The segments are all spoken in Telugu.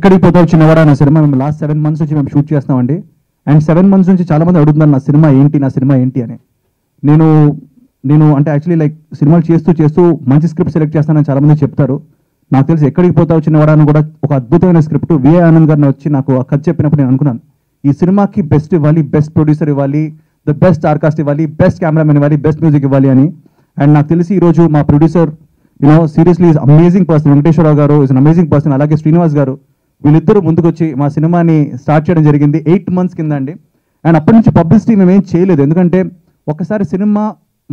ఎక్కడికి పోతావు చిన్నవాడా అనే సినిమా మేము లాస్ట్ 7 months నుంచి మేము షూట్ చేస్తామండి. అండ్ 7 months నుంచి చాలా మంది అడుగుతున్నారు నా సినిమా ఏంటి అని. నేను అంటే యాక్చువల్లీ లైక్ సినిమాలు చేస్తూ మంచి స్క్రిప్ట్ సెలెక్ట్ చేస్తానని చాలా మంది చెప్తారు. నాకు తెలిసి ఎక్కడికి పోతావు చిన్నవాడా అని కూడా ఒక అద్భుతమైన స్క్రిప్ట్ విఏ ఆనంద్ గారిని వచ్చి నాకు ఆ కథ చెప్పినప్పుడు నేను అనుకున్నాను, ఈ సినిమాకి బెస్ట్ ఇవ్వాలి, బెస్ట్ ప్రొడ్యూసర్ ఇవ్వాలి, ద బెస్ట్ స్టార్ ఇవ్వాలి, బెస్ట్ కెమెరామెన్ ఇవ్వాలి, బెస్ట్ మ్యూజిక్ ఇవ్వాలి అని. అండ్ నాకు తెలిసి ఈరోజు మా producer seriously is amazing person, Venkateswararao గారు ఈజ్ అన్ అమేజింగ్ పర్సన్, అలాగే శ్రీనివాస్ గారు, వీళ్ళిద్దరూ ముందుకు వచ్చి మా సినిమాని స్టార్ట్ చేయడం జరిగింది 8 months కింద అండి. అండ్ అప్పటి నుంచి పబ్లిసిటీ మేము ఏం చేయలేదు, ఎందుకంటే ఒకసారి సినిమా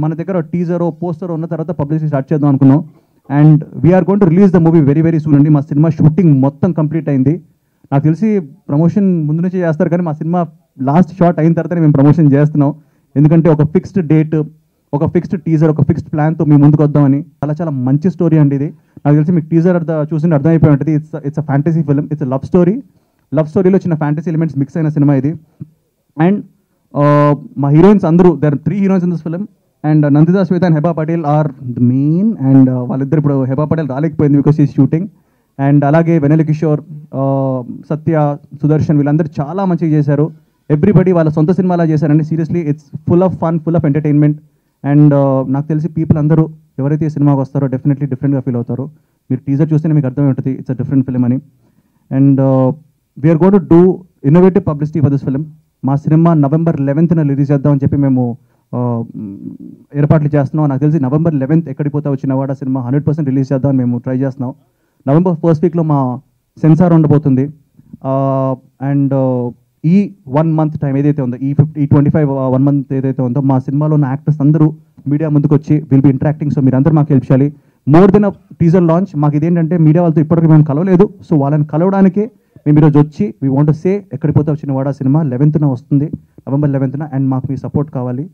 మన దగ్గర టీజరో పోస్టరో ఉన్న తర్వాత పబ్లిసిటీ స్టార్ట్ చేద్దాం అనుకున్నాం. And we are going to release the movie very very soon అండి. మా సినిమా షూటింగ్ మొత్తం కంప్లీట్ అయింది. నాకు తెలిసి ప్రమోషన్ ముందు నుంచే చేస్తారు, కానీ మా సినిమా లాస్ట్ షాట్ అయిన తర్వాతనే మేము ప్రమోషన్ చేస్తున్నాం. ఎందుకంటే ఒక ఫిక్స్డ్ డేట్, ఒక ఫిక్స్డ్ టీజర్, ఒక ఫిక్స్డ్ ప్లాన్తో మేము ముందుకు వద్దామని. చాలా మంచి స్టోరీ అండి ఇది. నాకు తెలిసి మీకు టీజర్ చూసి అర్థమైపోయి ఉంటుంది. It's a fantasy film, it's love story. Love స్టోరీలో చిన్న ఫ్యాంటసీ ఎలిమెంట్స్ మిక్స్ అయిన సినిమా ఇది. అండ్ మా హీరోయిన్స్ అందరూ, there 3 heroines in this film. And Nandita Shweta and Heba Patel are the main. And వాళ్ళిద్దరు ఇప్పుడు హెబా పటేల్ రాలేకపోయింది బికాస్ ఈజ్ షూటింగ్. అండ్ అలాగే వెనెల కిషోర్, సత్య, సుదర్శన్, వీళ్ళందరూ చాలా మంచిగా చేశారు. ఎవ్రీబడి వాళ్ళ సొంత సినిమాలా చేశారండి. Seriously it's full of fun, full of entertainment. And నాకు తెలిసి పీపుల్ అందరూ ఎవరైతే ఈ సినిమాకి వస్తారో డెఫినెట్లీ డిఫరెంట్గా ఫీల్ అవుతారు. మీరు టీజర్ చూస్తేనే మీకు అర్థమై ఉంటుంది ఇట్స్ అ డిఫరెంట్ ఫిల్మ్ అని. And we are going to do innovative publicity for this film. మా సినిమా November 11th రిలీజ్ చేద్దామని చెప్పి మేము ఏర్పాట్లు చేస్తున్నాం. నాకు తెలిసి November 11th ఎక్కడికి పోతా చిన్నవాడా సినిమా 100% రిలీజ్ చేద్దామని మేము ట్రై చేస్తున్నాం. November 1st weekలో మా సెన్సార్ ఉండబోతుంది. అండ్ ఈ 1 month టైం ఏదైతే ఉందో, ఈ 25 1 month ఏదైతే ఉందో, మా సినిమాలో ఉన్న యాక్టర్స్ అందరూ మీడియా ముందుకు వచ్చి విల్ బి ఇంటరాక్టింగ్. సో మీరందరూ మాకు హెల్ప్ చేయాలి. మోర్ దెన్ అ టీజర్ లాంచ్. మాకు ఇదేంటంటే మీడియా వాళ్ళతో ఇప్పటికీ మేము కలవలేదు. సో వాళ్ళని కలవడానికే మేము ఈరోజు వచ్చి వీ వాంట్ టు సే ఎక్కడికి పోతే చిన్నవాడా సినిమా 11th వస్తుంది, November 11th. అండ్ మాకు మీ సపోర్ట్ కావాలి.